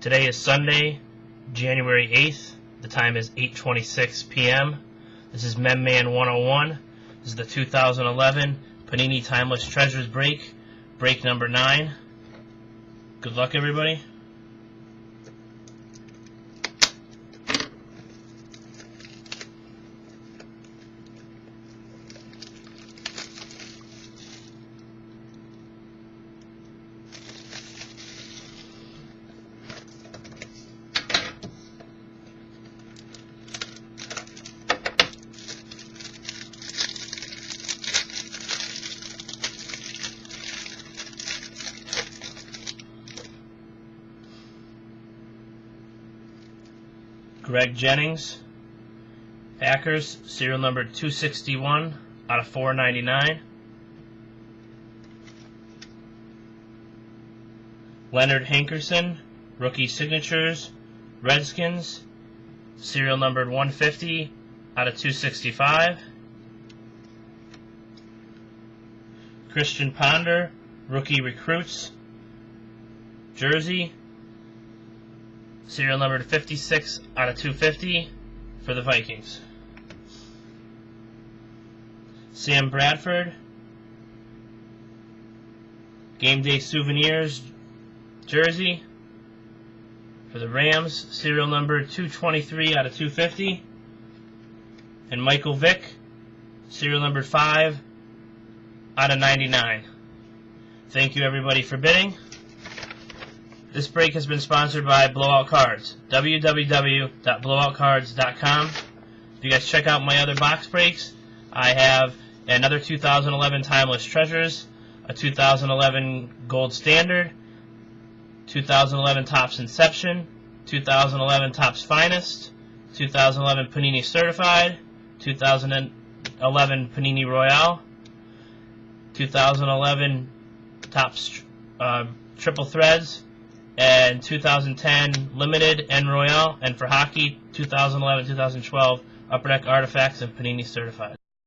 Today is Sunday, January 8th. The time is 8:26 p.m. This is Memman101. This is the 2011 Panini Timeless Treasures break number 9. Good luck, everybody. Greg Jennings, Packers, serial number 261 out of 499. Leonard Hankerson, rookie signatures, Redskins, serial numbered 150 out of 265. Christian Ponder, rookie recruits, jersey, serial numbered 56 out of 250 for the Vikings. Sam Bradford, game day souvenirs jersey for the Rams, serial number 223 out of 250. And Michael Vick, serial number 5 out of 99. Thank you, everybody, for bidding. This break has been sponsored by Blowout Cards, www.blowoutcards.com. If you guys check out my other box breaks, I have another 2011 Timeless Treasures, a 2011 Gold Standard, 2011 Topps Inception, 2011 Topps Finest, 2011 Panini Certified, 2011 Panini Royale, 2011 Topps Triple Threads, and 2010 Limited and Royale, and for hockey, 2011-2012 Upper Deck Artifacts and Panini Certified.